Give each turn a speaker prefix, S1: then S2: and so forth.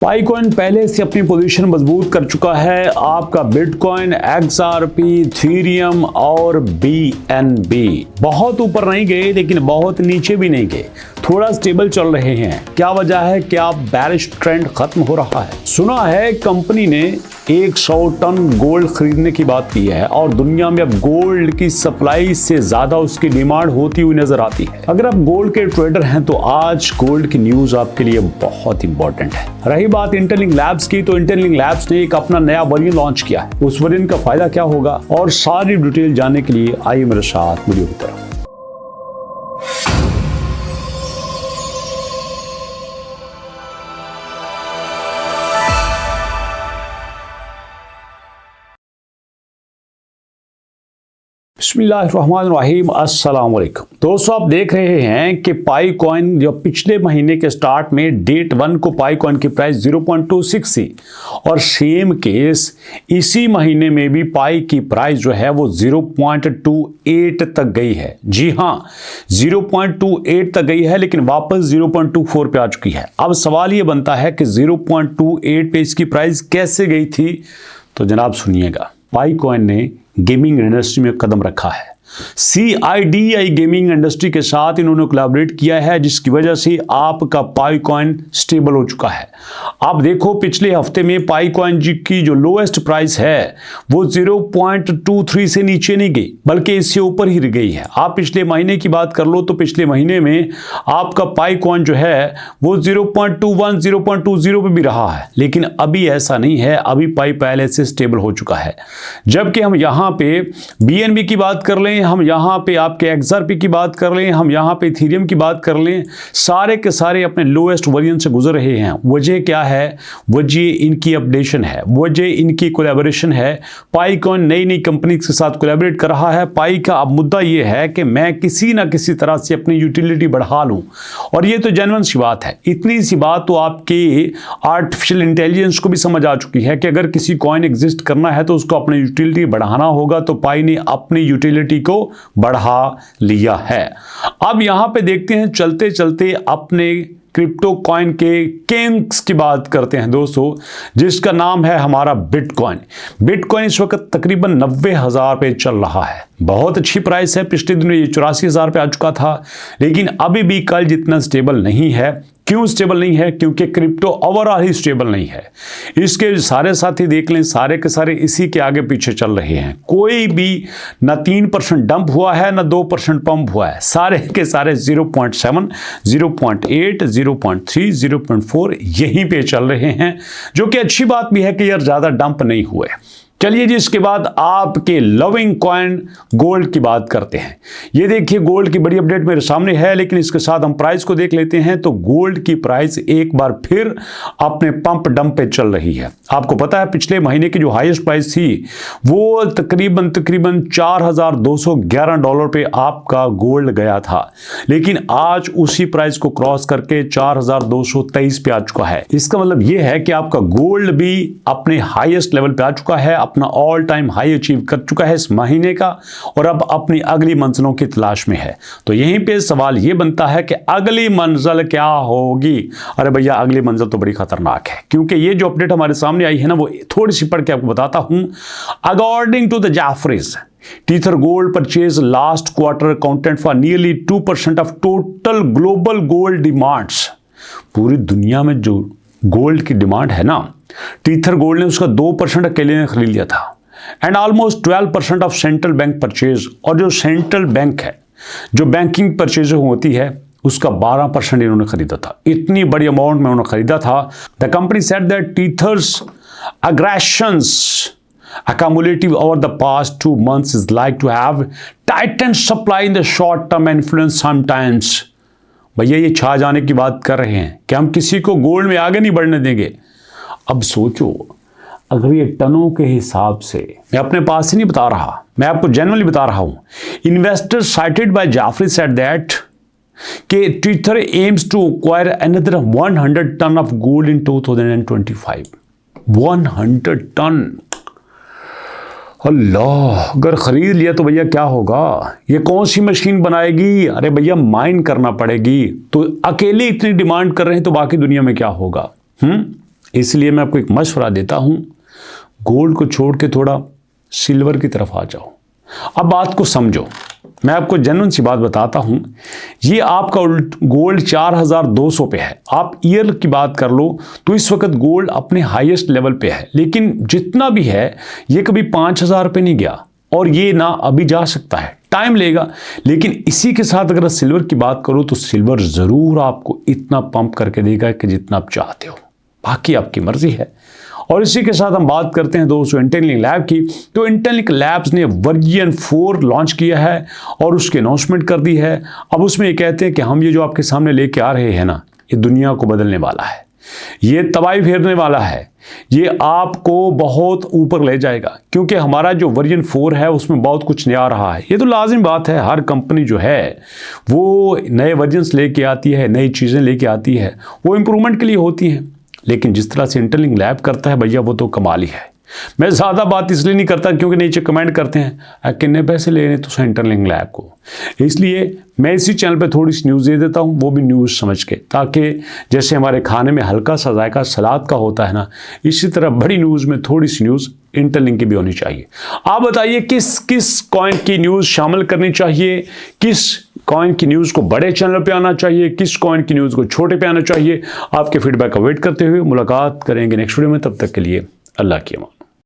S1: पाईकॉइन पहले से अपनी पोजीशन मजबूत कर चुका है। आपका बिटकॉइन, एक्सआरपी, इथेरियम और बीएनबी बहुत ऊपर नहीं गए लेकिन बहुत नीचे भी नहीं गए, थोड़ा स्टेबल चल रहे हैं। क्या वजह है? क्या बेरिश ट्रेंड खत्म हो रहा है? सुना है कंपनी ने 100 टन गोल्ड खरीदने की बात की है और दुनिया में अब गोल्ड की सप्लाई से ज्यादा उसकी डिमांड होती हुई नजर आती है। अगर आप गोल्ड के ट्रेडर हैं तो आज गोल्ड की न्यूज आपके लिए बहुत इंपॉर्टेंट है। रही बात इंटेलिंक लैब्स की, तो इंटेलिंक लैब्स ने एक अपना नया वेरिएंट लॉन्च किया है। उस वेरिएंट का फायदा क्या होगा और सारी डिटेल जानने के लिए आइए मेरे साथ वीडियो की तरफ। बिस्मिल्लाहिर्रहमानिर्रहीम, अस्सलाम वालेकुम। दोस्तों, आप देख रहे हैं कि पाईकॉइन जो पिछले महीने के स्टार्ट में डेट 1 को पाईकॉइन की प्राइस 0.26 थी और सेम केस इसी महीने में भी पाई की प्राइस जो है वो 0.28 तक गई है। जी हाँ, 0.28 तक गई है लेकिन वापस 0.24 पे आ चुकी है। अब सवाल ये बनता है कि 0.28 पे इसकी प्राइस कैसे गई थी? तो जनाब सुनिएगा, पाईकॉइन ने गेमिंग इंडस्ट्री में कदम रखा है। CIDI गेमिंग इंडस्ट्री के साथ इन्होंने कोलैबोरेट किया है, जिसकी वजह से आपका पाईकॉइन स्टेबल हो चुका है। आप देखो, पिछले हफ्ते में पाईकॉइन जी की जो लोएस्ट प्राइस है वो 0.23 से नीचे नहीं गई बल्कि इससे ऊपर ही गई है। आप पिछले महीने की बात कर लो तो पिछले महीने में आपका पाईकॉइन जो है वो 0.21 0.20 पे भी रहा है, लेकिन अभी ऐसा नहीं है। अभी पाई पहले से स्टेबल हो चुका है। जबकि हम यहाँ पे BNB की बात कर लें, हम यहाँ पे आपके XRP की बात कर लें, हम यहाँ पे इथेरियम की बात कर लें, सारे के सारे अपने लोएस्ट वेरिएंट से गुजर रहे हैं। वजह क्या है? वजह इनकी अपडेशन है, वजह इनकी कोलैबोरेशन है। पाईकॉइन नई नई कंपनी के साथ कोलैबोरेट कर रहा है। पाई का अब मुद्दा यह है कि मैं किसी ना किसी तरह से अपनी यूटिलिटी बढ़ा लूँ, और ये तो जेन्युइन सी बात है। इतनी सी बात तो आपके आर्टिफिशियल इंटेलिजेंस को भी समझ आ चुकी है कि अगर किसी कॉइन एग्जिस्ट करना है तो उसको अपनी यूटिलिटी बढ़ाना होगा। तो पाई ने अपनी यूटिलिटी को बढ़ा लिया है। अब यहां पे देखते हैं, चलते चलते अपने क्रिप्टो कॉइन के किंग्स की बात करते हैं दोस्तों, जिसका नाम है हमारा बिटकॉइन। बिटकॉइन इस वक्त तकरीबन 90,000 पे चल रहा है। बहुत अच्छी प्राइस है। पिछले दिनों ये 84,000 पे आ चुका था, लेकिन अभी भी कल जितना स्टेबल नहीं है। क्यों स्टेबल नहीं है? क्योंकि क्रिप्टो ओवरऑल ही स्टेबल नहीं है। इसके सारे साथी देख लें, सारे के सारे इसी के आगे पीछे चल रहे हैं। कोई भी ना 3% डंप हुआ है ना 2% पंप हुआ है। सारे के सारे 0.7, 0.8, 0.3, 0.4 यहीं पे चल रहे हैं, जो कि अच्छी बात भी है कि यार ज़्यादा डंप नहीं हुए। चलिए जी, इसके बाद आपके लविंग कॉइन गोल्ड की बात करते हैं। ये देखिए, गोल्ड की बड़ी अपडेट मेरे सामने है, लेकिन इसके साथ हम प्राइस को देख लेते हैं। तो गोल्ड की प्राइस एक बार फिर अपने पंप डंप पे चल रही है। आपको पता है पिछले महीने की जो हाईएस्ट प्राइस थी वो तकरीबन $4,211 पे आपका गोल्ड गया था, लेकिन आज उसी प्राइस को क्रॉस करके 4,223 पे आ चुका है। इसका मतलब ये है कि आपका गोल्ड भी अपने हाईएस्ट लेवल पे आ चुका है, अपना ऑल टाइम हाई अचीव कर चुका है इस महीने का, और अब अपनी अगली मंजिलों की तलाश में है। तो यहीं पे सवाल ये बनता है कि अगली मंजिल क्या होगी? अरे भैया, अगली मंजिल तो बड़ी खतरनाक है, क्योंकि ये जो अपडेट हमारे सामने आई है ना, वो थोड़ी सी पढ़ के आपको बताता हूं। According to the Jefferies, Tether gold purchase last quarter accounted for nearly 2% of total global gold demands. पूरी दुनिया में जो गोल्ड की डिमांड है ना, टीथर गोल्ड ने उसका 2% अकेले ने खरीद लिया था। And almost 12% of central bank purchase, और जो सेंट्रल बैंक है, जो बैंकिंग परचेज होती है, उसका 12% इन्होंने खरीदा था। इतनी बड़ी अमाउंट में उन्होंने खरीदा था। The company said that teethers aggressions accumulative over the past 2 months is like to have tightened supply in the short term and influence sometimes। भैया, ये छा जाने की बात कर रहे हैं कि हम किसी को गोल्ड में आगे नहीं बढ़ने देंगे। अब सोचो, अगर ये टनों के हिसाब से, मैं अपने पास से नहीं बता रहा, मैं आपको जेन्युइनली बता रहा हूं। Investors cited by Jefferies said that कि Tether aims to acquire another 100 ton of gold in 2025। 100 ton, अल्लाह, अगर खरीद लिया तो भैया क्या होगा? ये कौन सी मशीन बनाएगी? अरे भैया, माइन करना पड़ेगी। तो अकेले इतनी डिमांड कर रहे हैं तो बाकी दुनिया में क्या होगा? इसलिए मैं आपको एक मशवरा देता हूं, गोल्ड को छोड़ के थोड़ा सिल्वर की तरफ आ जाओ। अब बात को समझो, मैं आपको जेन्युइन सी बात बताता हूं, ये आपका गोल्ड 4200 पे है। आप ईयर की बात कर लो तो इस वक्त गोल्ड अपने हाईएस्ट लेवल पे है, लेकिन जितना भी है ये कभी 5000 पे नहीं गया और ये ना अभी जा सकता है, टाइम लेगा। लेकिन इसी के साथ अगर सिल्वर की बात करो तो सिल्वर जरूर आपको इतना पंप करके देगा कि जितना आप चाहते हो, बाकी आपकी मर्जी है। और इसी के साथ हम बात करते हैं दोस्तों इंटेलिंक लैब की। तो इंटेलिंक लैब्स ने वर्जन 4 लॉन्च किया है और उसकी अनाउंसमेंट कर दी है। अब उसमें ये कहते हैं कि हम ये जो आपके सामने लेके आ रहे हैं ना, ये दुनिया को बदलने वाला है, ये तबाही फेरने वाला है, ये आपको बहुत ऊपर ले जाएगा, क्योंकि हमारा जो वर्जन 4 है उसमें बहुत कुछ नया आ रहा है। ये तो लाजिम बात है, हर कंपनी जो है वो नए वर्जन्स लेके आती है, नई चीज़ें लेके आती है, वो इंप्रूवमेंट के लिए होती हैं। लेकिन जिस तरह से इंटेलिंक लैब करता है भैया, वो तो कमाल ही है। मैं ज़्यादा बात इसलिए नहीं करता क्योंकि नीचे कमेंट करते हैं कितने पैसे लेने तो इंटेलिंक लैब को, इसलिए मैं इसी चैनल पे थोड़ी सी न्यूज़ दे देता हूँ, वो भी न्यूज़ समझ के, ताकि जैसे हमारे खाने में हल्का सा जायका सलाद का होता है ना, इसी तरह बड़ी न्यूज़ में थोड़ी सी न्यूज़ इंटेलिंक की भी होनी चाहिए। आप बताइए किस किस कॉइन की न्यूज़ शामिल करनी चाहिए, किस कॉइन की न्यूज़ को बड़े चैनल पे आना चाहिए, किस कॉइन की न्यूज़ को छोटे पे आना चाहिए। आपके फीडबैक का वेट करते हुए मुलाकात करेंगे नेक्स्ट वीडियो में, तब तक के लिए अल्लाह की अमान।